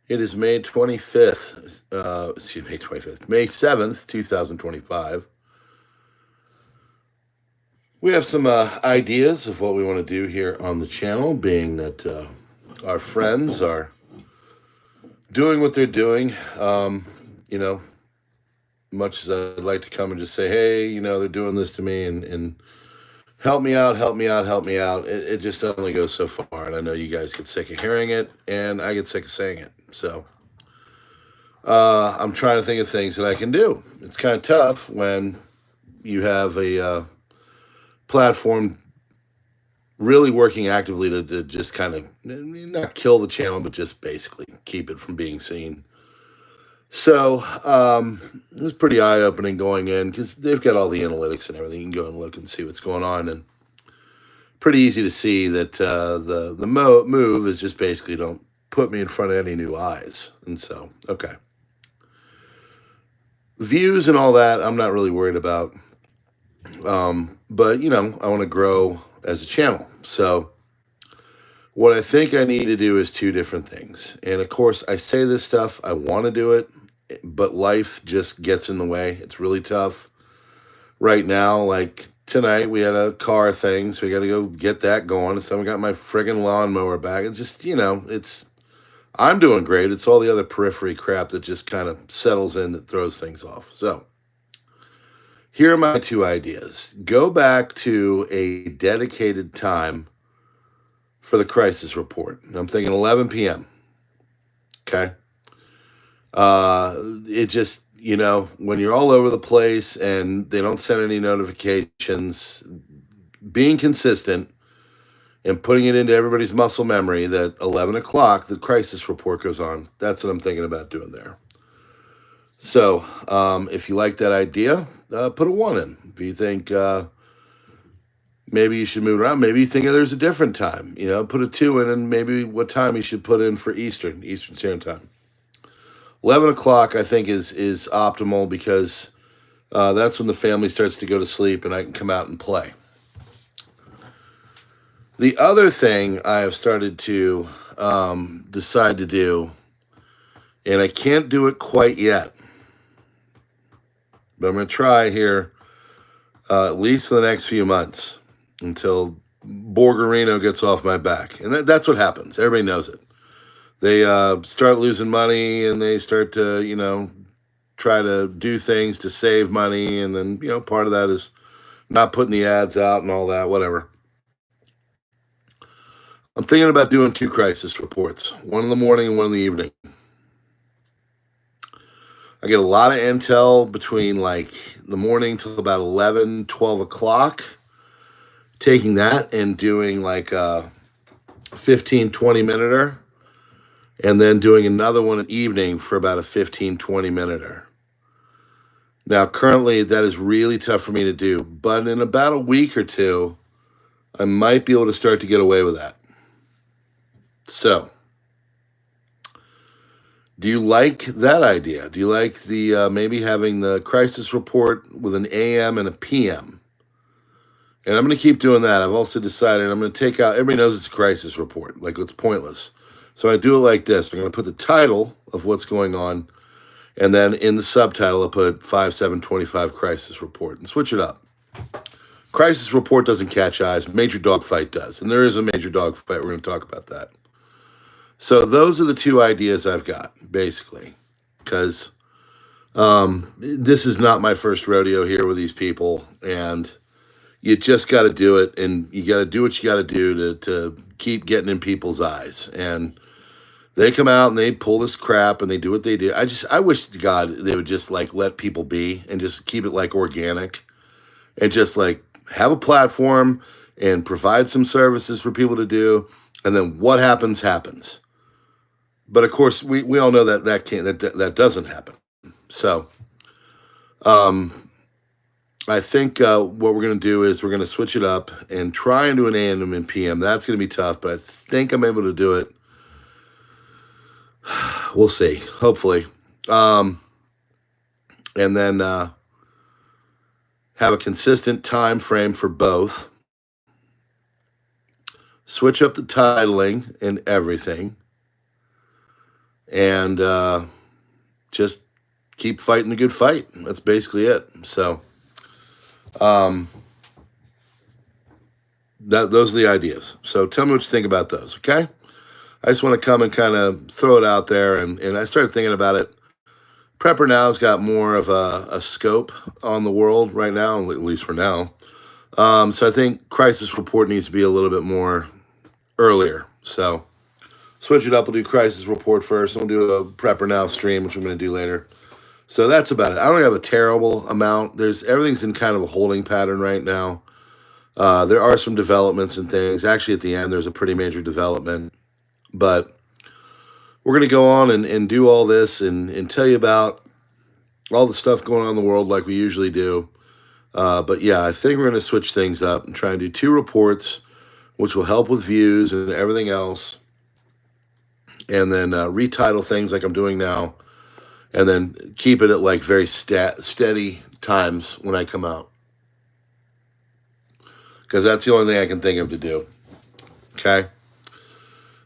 It is May 25th, May 25th, May 7th, 2025. We have some ideas of what we want to do here on the channel, being that our friends are doing what they're doing. You know, much as I'd like to come and just say, hey, you know, they're doing this to me and help me out, help me out, help me out. It just only goes so far. And I know you guys get sick of hearing it, and I get sick of saying it. So I'm trying to think of things that I can do. It's kind of tough when you have a platform really working actively to just kind of not kill the channel, but just basically keep it from being seen. So it was pretty eye-opening going in, because they've got all the analytics and everything. You can go and look and see what's going on, and pretty easy to see that the move is just basically don't put me in front of any new eyes. And so, okay. Views and all that, I'm not really worried about. But, you know, I want to grow as a channel. So what I think I need to do is two different things. And of course, I say this stuff, I want to do it, but life just gets in the way. It's really tough right now. Like tonight, we had a car thing, so we got to go get that going. So I got my friggin' lawnmower back. It's just, you know, I'm doing great. It's all the other periphery crap that just kind of settles in that throws things off. So here are my two ideas. Go back to a dedicated time for the crisis report. I'm thinking 11 p.m. Okay. It just, you know, when you're all over the place and they don't send any notifications, being consistent and putting it into everybody's muscle memory that 11 o'clock, the crisis report goes on. That's what I'm thinking about doing there. So if you like that idea, put a 1 in. If you think maybe you should move around, maybe you think there's a different time, you know, put a 2 in, and maybe what time you should put in for Eastern Standard Time. 11 o'clock, I think, is optimal, because that's when the family starts to go to sleep and I can come out and play. The other thing I have started to decide to do, and I can't do it quite yet, but I'm going to try here at least for the next few months until Borgerino gets off my back. And that's what happens. Everybody knows it. They start losing money, and they start to, you know, try to do things to save money. And then, you know, part of that is not putting the ads out and all that, whatever. I'm thinking about doing 2 crisis reports, one in the morning and one in the evening. I get a lot of intel between like the morning till about 11, 12 o'clock, taking that and doing like a 15, 20-minuter, and then doing another one at evening for about a 15, 20-minuter. Now, currently, that is really tough for me to do, but in about a week or two, I might be able to start to get away with that. So, do you like that idea? Do you like the maybe having the crisis report with an AM and a PM? And I'm going to keep doing that. I've also decided I'm going to take out, everybody knows it's a crisis report, like it's pointless. So I do it like this. I'm going to put the title of what's going on, and then in the subtitle, I'll put 5/7/25 crisis report and switch it up. Crisis report doesn't catch eyes. Major Dogfight does. And there is a major dogfight. We're going to talk about that. So those are the 2 ideas I've got, basically, because this is not my first rodeo here with these people, and you just got to do it, and you got to do what you got to do to keep getting in people's eyes. And they come out and they pull this crap and they do what they do. I wish to God they would just like let people be and just keep it like organic, and just like have a platform and provide some services for people to do, and then what happens happens. But of course, we all know that doesn't happen. So, I think what we're going to do is we're going to switch it up and try and do an AM and PM. That's going to be tough, but I think I'm able to do it. We'll see, hopefully. And then have a consistent time frame for both. Switch up the titling and everything. and just keep fighting the good fight. That's basically it. So those are the ideas. So tell me what you think about those, okay? I just want to come and kind of throw it out there, and I started thinking about it. PrepperNow's got more of a scope on the world right now, at least for now. So I think crisis report needs to be a little bit more earlier. So switch it up. We'll do crisis report first, and we'll do a PrepperNow stream, which I'm going to do later. So that's about it. I don't have a terrible amount. Everything's in kind of a holding pattern right now. There are some developments and things. Actually, at the end, there's a pretty major development. But we're going to go on and do all this and tell you about all the stuff going on in the world like we usually do. But yeah, I think we're going to switch things up and try and do 2 reports, which will help with views and everything else. And then retitle things like I'm doing now. And then keep it at like very steady times when I come out. Because that's the only thing I can think of to do. Okay?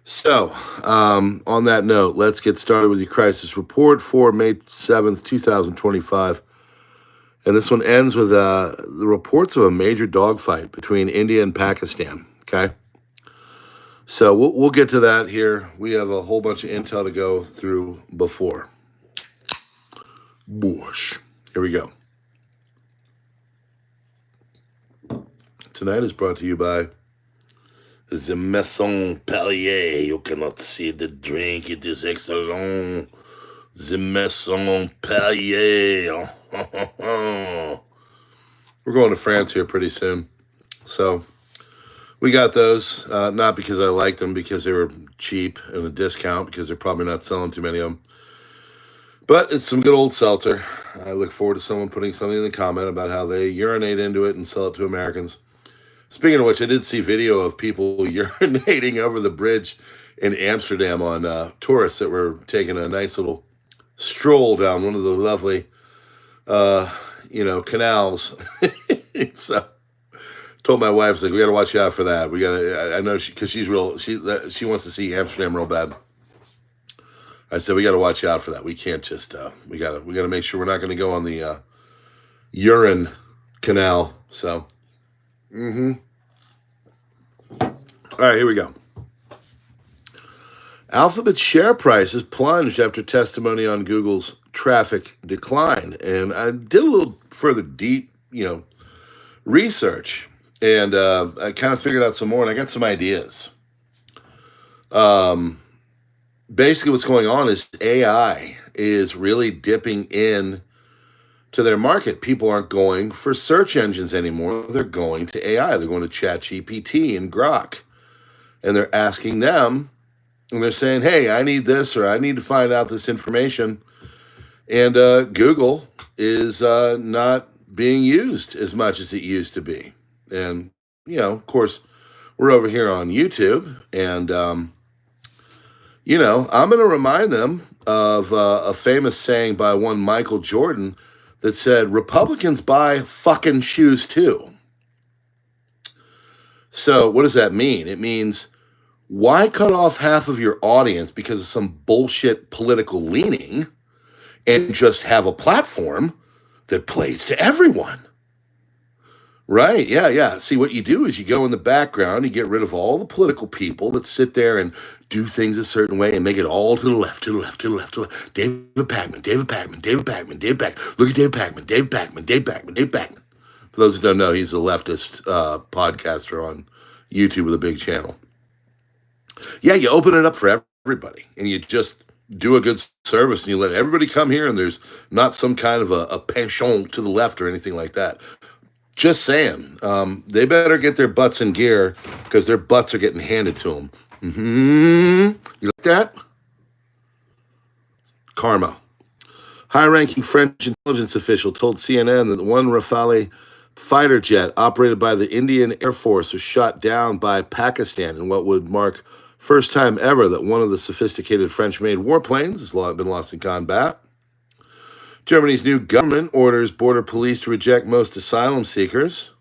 So, on that note, let's get started with the crisis report for May 7th, 2025. And this one ends with the reports of a major dogfight between India and Pakistan. Okay? So, we'll get to that here. We have a whole bunch of intel to go through before. Whoosh. Here we go. Tonight is brought to you by the Maison Perrier. You cannot see the drink. It is excellent. The Maison Perrier. We're going to France here pretty soon. So we got those. Not because I liked them, because they were cheap and a discount, because they're probably not selling too many of them. But it's some good old seltzer. I look forward to someone putting something in the comment about how they urinate into it and sell it to Americans. Speaking of which, I did see video of people urinating over the bridge in Amsterdam on tourists that were taking a nice little stroll down one of the lovely, canals. So, told my wife, like, we got to watch out for that. We got to. I know because she's real. She wants to see Amsterdam real bad. I said we got to watch out for that. We can't just. We got to make sure we're not going to go on the urine canal. So. All right, here we go. Alphabet share prices plunged after testimony on Google's traffic decline. And I did a little further deep, research. And I kind of figured out some more, and I got some ideas. Basically, what's going on is AI is really dipping in to their market. People aren't going for search engines anymore. They're going to AI. They're going to ChatGPT and Grok. And they're asking them, and they're saying, hey, I need this, or I need to find out this information. And Google is not being used as much as it used to be. And, of course, we're over here on YouTube. And, I'm going to remind them of a famous saying by one Michael Jordan that said, Republicans buy fucking shoes too. So what does that mean? It means, why cut off half of your audience because of some bullshit political leaning and just have a platform that plays to everyone? Right, yeah. See, what you do is you go in the background, you get rid of all the political people that sit there and do things a certain way and make it all to the left, to the left, to the left, to the left. David Pakman. Look at David Pakman. For those who don't know, he's a leftist podcaster on YouTube with a big channel. Yeah, you open it up for everybody, and you just do a good service, and you let everybody come here, and there's not some kind of a penchant to the left or anything like that. Just saying, they better get their butts in gear, because their butts are getting handed to them. You like that? Karma. High-ranking French intelligence official told CNN that one Rafale fighter jet operated by the Indian Air Force was shot down by Pakistan in what would mark first time ever that one of the sophisticated French-made warplanes has been lost in combat. Germany's new government orders border police to reject most asylum seekers.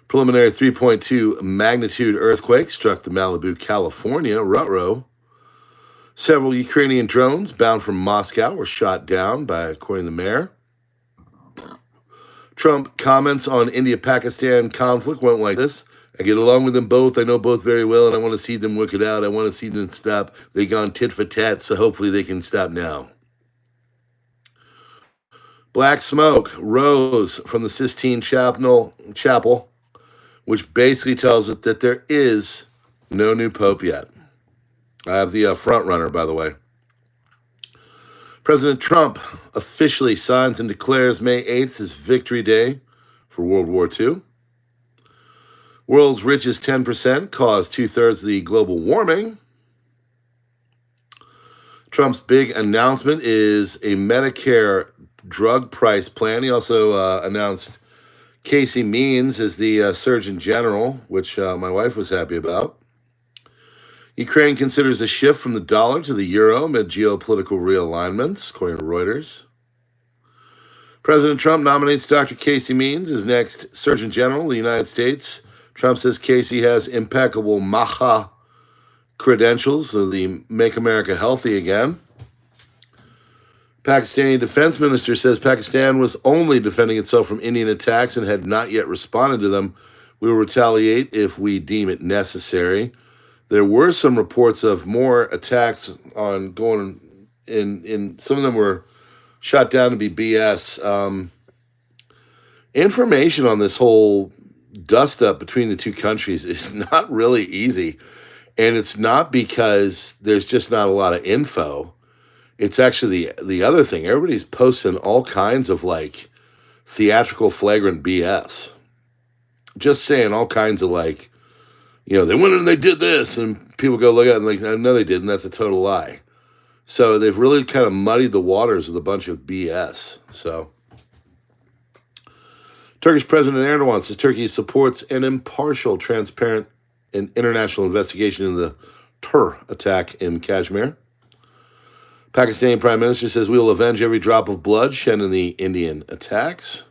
Preliminary 3.2 magnitude earthquake struck the Malibu, California, Rutrow. Several Ukrainian drones bound from Moscow were shot down according to the mayor. Trump comments on India-Pakistan conflict went like this. I get along with them both. I know both very well, and I want to see them work it out. I want to see them stop. They gone tit for tat, so hopefully they can stop now. Black smoke rose from the Sistine Chapel, which basically tells it that there is no new pope yet. I have the front runner, by the way. President Trump officially signs and declares May 8th his victory day for World War II. World's richest 10% cause 2/3 of the global warming. Trump's big announcement is a Medicare drug price plan. He also announced Casey Means as the Surgeon General, which my wife was happy about. Ukraine considers a shift from the dollar to the euro amid geopolitical realignments, according to Reuters. President Trump nominates Dr. Casey Means as next Surgeon General of the United States. Trump says Casey has impeccable MAHA credentials of the Make America Healthy Again. Pakistani defense minister says Pakistan was only defending itself from Indian attacks and had not yet responded to them. We will retaliate if we deem it necessary. There were some reports of more attacks on going in some of them were shot down to be BS. Information on this whole dust up between the two countries is not really easy. And it's not because there's just not a lot of info. It's actually the other thing. Everybody's posting all kinds of like theatrical flagrant BS. Just saying all kinds of like, they went and they did this, and people go look at it and like, no, they didn't. That's a total lie. So they've really kind of muddied the waters with a bunch of BS. So Turkish President Erdogan says Turkey supports an impartial, transparent, and international investigation into the terror attack in Kashmir. Pakistani Prime Minister says we will avenge every drop of blood shed in the Indian attacks.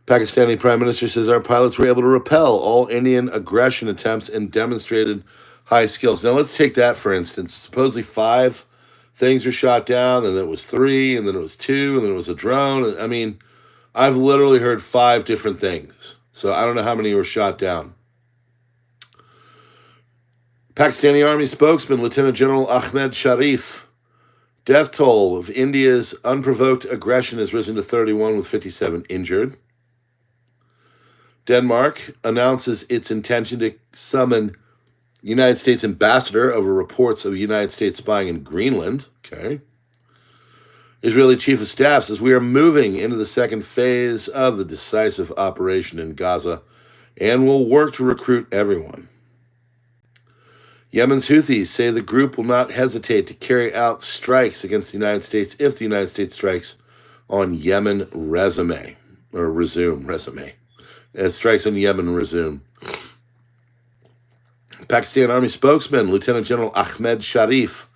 Pakistani Prime Minister says our pilots were able to repel all Indian aggression attempts and demonstrated high skills. Now, let's take that, for instance. Supposedly 5 things were shot down, and then it was 3, and then it was 2, and then it was a drone. I mean, I've literally heard 5 different things. So I don't know how many were shot down. Pakistani Army spokesman, Lieutenant General Ahmed Sharif. Death toll of India's unprovoked aggression has risen to 31 with 57 injured. Denmark announces its intention to summon United States ambassador over reports of United States spying in Greenland. Okay. Israeli chief of staff says we are moving into the second phase of the decisive operation in Gaza and will work to recruit everyone. Yemen's Houthis say the group will not hesitate to carry out strikes against the United States if the United States strikes on Yemen resume. As strikes on Yemen resume. Pakistan Army spokesman, Lieutenant General Ahmed Sharif.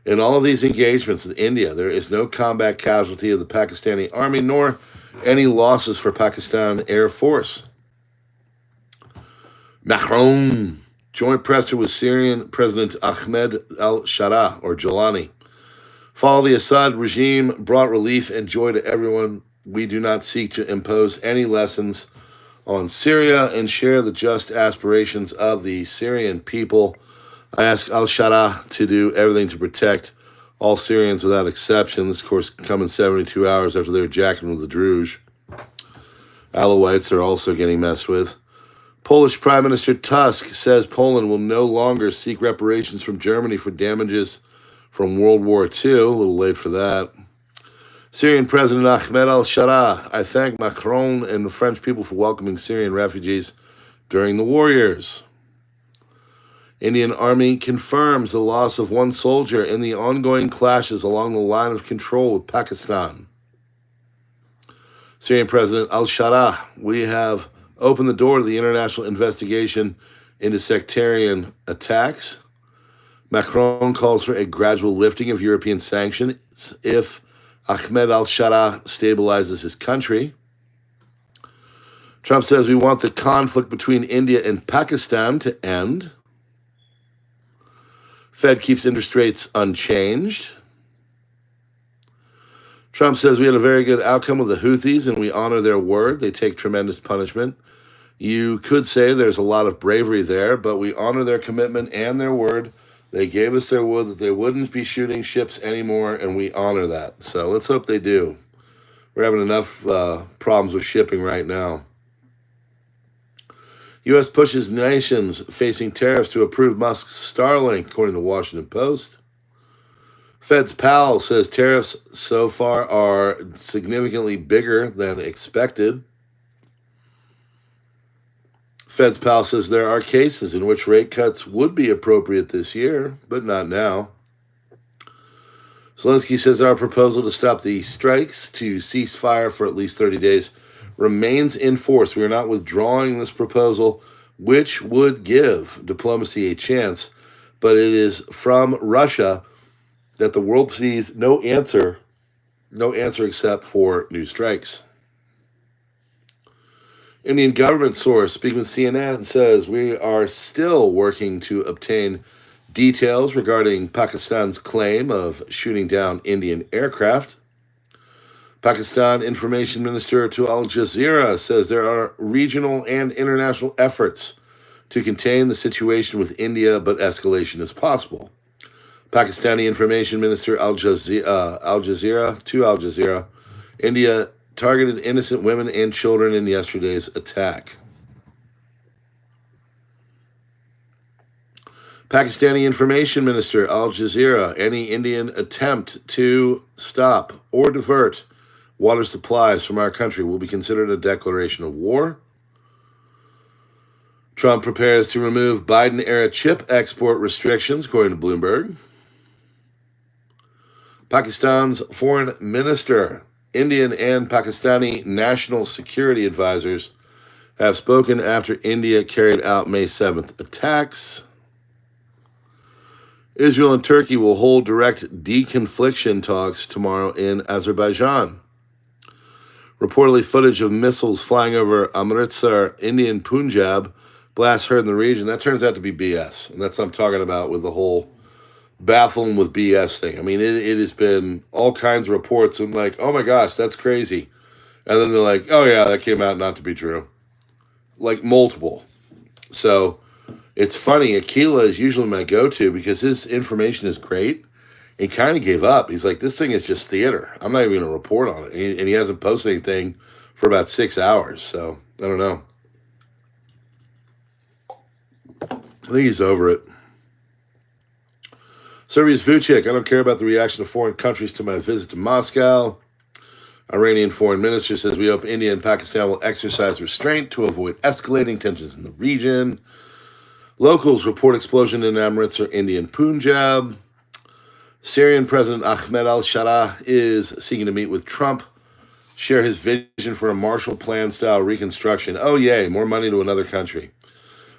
In all of these engagements with India, there is no combat casualty of the Pakistani Army, nor any losses for Pakistan Air Force. Macron, joint presser with Syrian President Ahmed al-Shara, or Jolani. Fall of the Assad regime brought relief and joy to everyone. We do not seek to impose any lessons on Syria and share the just aspirations of the Syrian people. I ask al-Shara to do everything to protect all Syrians without exception. This, of course, coming 72 hours after they were jacking with the Druze. Alawites are also getting messed with. Polish Prime Minister Tusk says Poland will no longer seek reparations from Germany for damages from World War II. A little late for that. Syrian President Ahmed al-Shara, I thank Macron and the French people for welcoming Syrian refugees during the war years. Indian Army confirms the loss of 1 soldier in the ongoing clashes along the line of control with Pakistan. Syrian President al-Shara, we have opened the door to the international investigation into sectarian attacks. Macron calls for a gradual lifting of European sanctions if Ahmed al-Shara stabilizes his country. Trump says we want the conflict between India and Pakistan to end. Fed keeps interest rates unchanged. Trump says we had a very good outcome with the Houthis and we honor their word. They take tremendous punishment. You could say there's a lot of bravery there, but we honor their commitment and their word. They gave us their word that they wouldn't be shooting ships anymore, and we honor that. So let's hope they do. We're having enough problems with shipping right now. U.S. pushes nations facing tariffs to approve Musk's Starlink, according to Washington Post. Fed's Powell says tariffs so far are significantly bigger than expected. Fed's Powell says there are cases in which rate cuts would be appropriate this year, but not now. Zelensky says our proposal to stop the strikes to cease fire for at least 30 days remains in force. We are not withdrawing this proposal, which would give diplomacy a chance, but it is from Russia that the world sees no answer except for new strikes. Indian government source speaking with CNN says we are still working to obtain details regarding Pakistan's claim of shooting down Indian aircraft. Pakistan Information Minister to Al Jazeera says there are regional and international efforts to contain the situation with India, but escalation is possible. Pakistani Information Minister Al Jazeera, India targeted innocent women and children in yesterday's attack. Pakistani Information Minister Al Jazeera, any Indian attempt to stop or divert water supplies from our country will be considered a declaration of war. Trump prepares to remove Biden-era chip export restrictions, according to Bloomberg. Pakistan's foreign minister, Indian and Pakistani national security advisors have spoken after India carried out May 7th attacks. Israel and Turkey will hold direct deconfliction talks tomorrow in Azerbaijan. Reportedly, footage of missiles flying over Amritsar, Indian Punjab, blasts heard in the region. That turns out to be BS, and that's what I'm talking about with the whole baffling with BS thing. I mean, it has been all kinds of reports. I'm like, oh my gosh, that's crazy. And then they're like, oh yeah, that came out not to be true. Like multiple. So it's funny. Aquila is usually my go-to because his information is great. He kind of gave up. He's like, this thing is just theater. I'm not even going to report on it. And he hasn't posted anything for about 6 hours. So I don't know. I think he's over it. Serbia's Vucic, I don't care about the reaction of foreign countries to my visit to Moscow. Iranian foreign minister says we hope India and Pakistan will exercise restraint to avoid escalating tensions in the region. Locals report explosion in Amritsar, Indian Punjab. Syrian President Ahmed al-Sharaa is seeking to meet with Trump, share his vision for a Marshall Plan-style reconstruction. Oh, yay, more money to another country.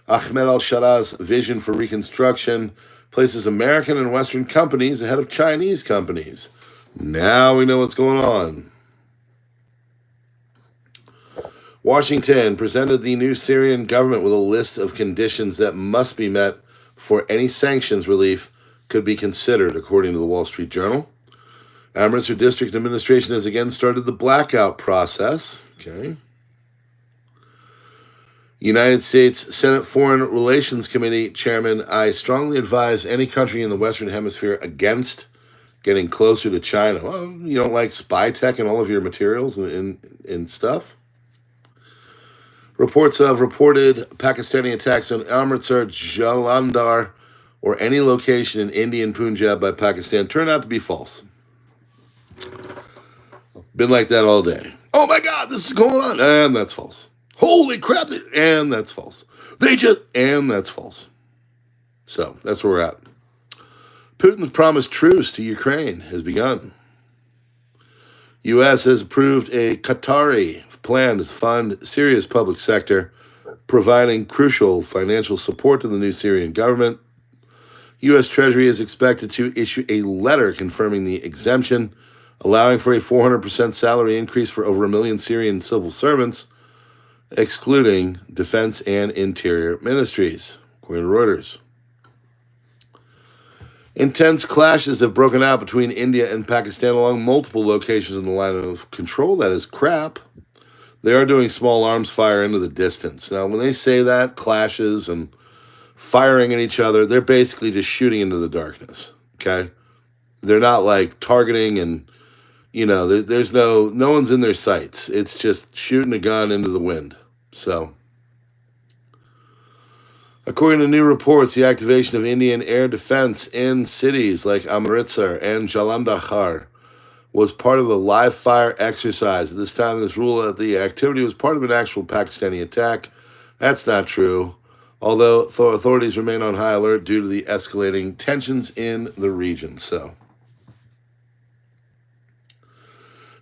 Ahmed al-Sharaa's vision for reconstruction places American and Western companies ahead of Chinese companies. Now we know what's going on. Washington presented the new Syrian government with a list of conditions that must be met before any sanctions relief could be considered, according to the Wall Street Journal. Amritsar District Administration has again started the blackout process. Okay. United States Senate Foreign Relations Committee Chairman, I strongly advise any country in the Western Hemisphere against getting closer to China. Well, you don't like spy tech and all of your materials and stuff? Reports of reported Pakistani attacks on Amritsar, Jalandhar, or any location in Indian Punjab by Pakistan turned out to be false. Been like that all day. Oh my God, this is going on. And that's false. Holy crap, and that's false. And that's false. So that's where we're at. Putin's promised truce to Ukraine has begun. U.S. has approved a Qatari plan to fund Syria's public sector, providing crucial financial support to the new Syrian government. U.S. Treasury is expected to issue a letter confirming the exemption, allowing for a 400% salary increase for over 1 million Syrian civil servants, excluding defense and interior ministries, according to Reuters. Intense clashes have broken out between India and Pakistan along multiple locations in the line of control. That is crap. They are doing small arms fire into the distance. Now, when they say that, clashes and firing at each other, they're basically just shooting into the darkness, okay? They're not like targeting and, there's no one's in their sights. It's just shooting a gun into the wind. So, according to new reports, the activation of Indian air defense in cities like Amritsar and Jalandhar was part of a live fire exercise. At this time, this rule the activity was part of an actual Pakistani attack. That's not true, although authorities remain on high alert due to the escalating tensions in the region. So,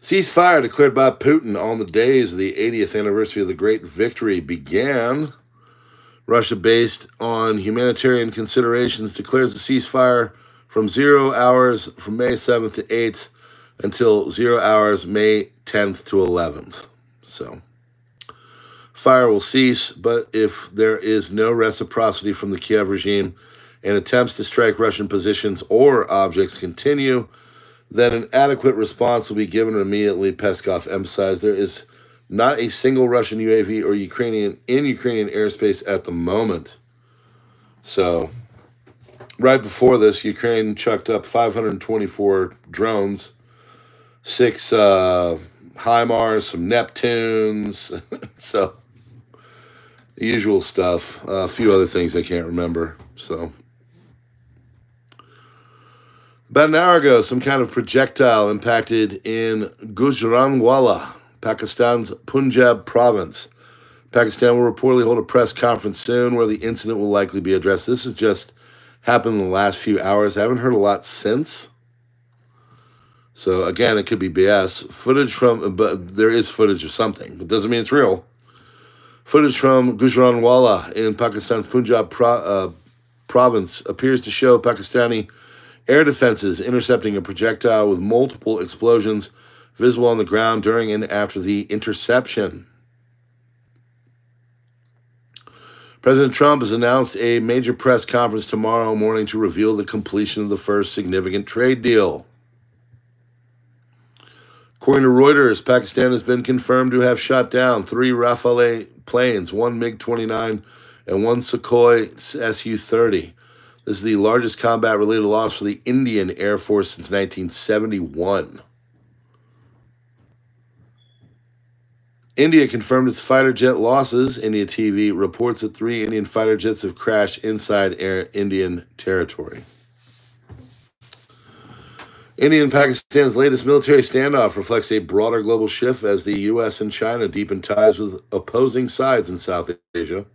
ceasefire declared by Putin on the days of the 80th anniversary of the Great Victory began. Russia, based on humanitarian considerations, declares a ceasefire from 0 hours from May 7th to 8th until 0 hours May 10th to 11th. So, fire will cease, but if there is no reciprocity from the Kiev regime and attempts to strike Russian positions or objects continue, then an adequate response will be given immediately, Peskov emphasized. There is not a single Russian UAV or Ukrainian airspace at the moment. So, right before this, Ukraine chucked up 524 drones, 6 HIMARS, some Neptunes, so the usual stuff. A few other things I can't remember. So, about an hour ago, some kind of projectile impacted in Gujranwala, Pakistan's Punjab province. Pakistan will reportedly hold a press conference soon where the incident will likely be addressed. This has just happened in the last few hours. I haven't heard a lot since. So, again, it could be BS. But there is footage of something. It doesn't mean it's real. Footage from Gujranwala in Pakistan's Punjab province appears to show Pakistani air defenses intercepting a projectile with multiple explosions visible on the ground during and after the interception. President Trump has announced a major press conference tomorrow morning to reveal the completion of the first significant trade deal. According to Reuters, Pakistan has been confirmed to have shot down 3 Rafale planes, 1 MiG-29 and 1 Sukhoi Su-30. This is the largest combat-related loss for the Indian Air Force since 1971. India confirmed its fighter jet losses. India TV reports that 3 Indian fighter jets have crashed inside Indian territory. India and Pakistan's latest military standoff reflects a broader global shift as the U.S. and China deepen ties with opposing sides in South Asia.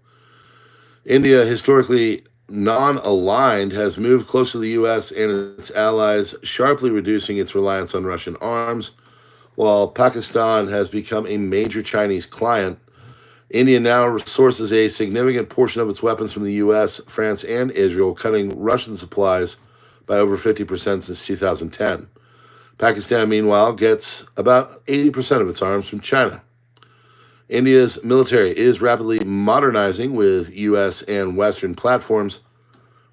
India, historically non-aligned, has moved closer to the U.S. and its allies, sharply reducing its reliance on Russian arms. While Pakistan has become a major Chinese client, India now sources a significant portion of its weapons from the U.S., France, and Israel, cutting Russian supplies by over 50% since 2010. Pakistan, meanwhile, gets about 80% of its arms from China. India's military is rapidly modernizing with U.S. and Western platforms,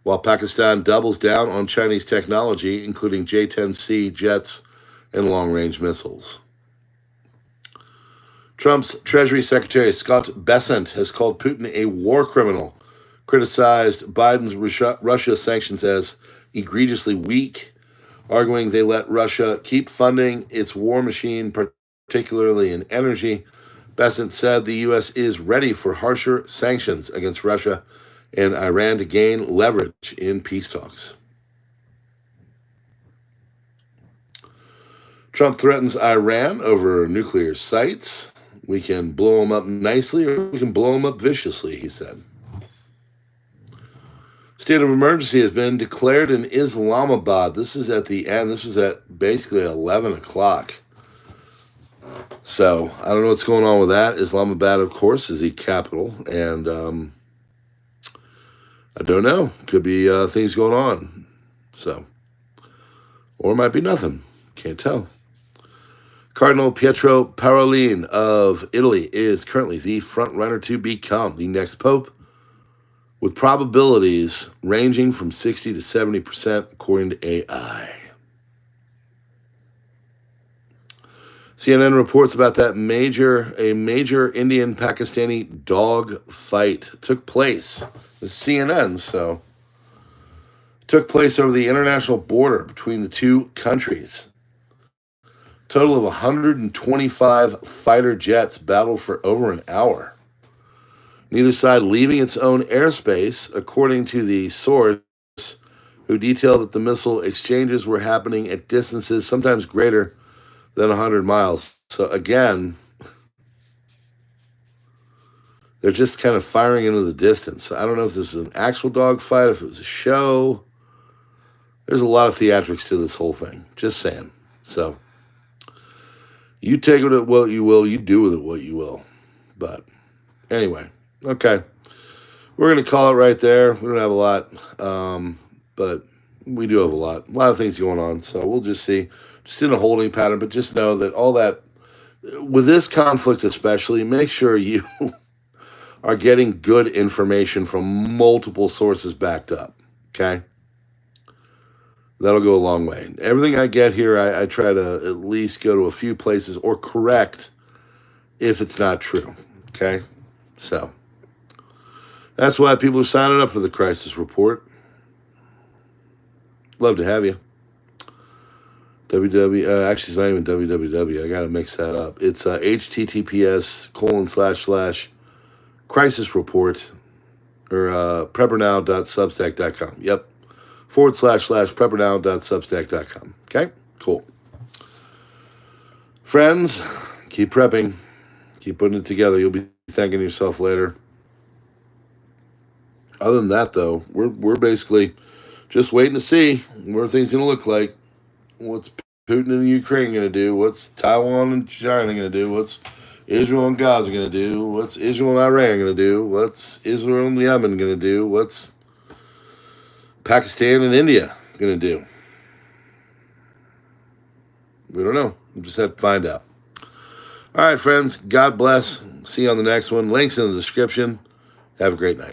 while Pakistan doubles down on Chinese technology, including J-10C jets and long-range missiles. Trump's Treasury Secretary Scott Bessent has called Putin a war criminal, criticized Biden's Russia sanctions as egregiously weak, arguing they let Russia keep funding its war machine, particularly in energy. Bessent said the U.S. is ready for harsher sanctions against Russia and Iran to gain leverage in peace talks. Trump threatens Iran over nuclear sites. We can blow them up nicely or we can blow them up viciously, he said. State of emergency has been declared in Islamabad. This is at the end. This was at basically 11 o'clock. So I don't know what's going on with that. Islamabad, of course, is the capital. And I don't know. Could be things going on. So, or it might be nothing. Can't tell. Cardinal Pietro Parolin of Italy is currently the front runner to become the next pope, with probabilities ranging from 60 to 70% according to AI. CNN reports about that a major Indian-Pakistani dog fight took place. This is CNN, so took place over the international border between the two countries. Total of 125 fighter jets battled for over an hour. Neither side leaving its own airspace, according to the source, who detailed that the missile exchanges were happening at distances sometimes greater than 100 miles. So again, they're just kind of firing into the distance. I don't know if this is an actual dogfight, if it was a show. There's a lot of theatrics to this whole thing. Just saying. So you take it what you will, you do with it what you will. But anyway, okay. We're going to call it right there. We don't have a lot, but we do have a lot of things going on. So we'll just see. Just in a holding pattern, but just know that all that, with this conflict especially, make sure you are getting good information from multiple sources backed up, okay? That'll go a long way. Everything I get here, I try to at least go to a few places or correct if it's not true, okay? So that's why people are signing up for the crisis report. Love to have you. Actually, it's not even www. I got to mix that up. It's https://crisis report or PrepperNow.substack.com. Yep. //PrepperNow.substack.com. Okay? Cool. Friends, keep prepping. Keep putting it together. You'll be thanking yourself later. Other than that, though, we're basically just waiting to see what things going to look like. What's Putin and Ukraine going to do? What's Taiwan and China going to do? What's Israel and Gaza going to do? What's Israel and Iran going to do? What's Israel and Yemen going to do? What's Pakistan and India going to do? We don't know. We'll just have to find out. All right, friends. God bless. See you on the next one. Links in the description. Have a great night.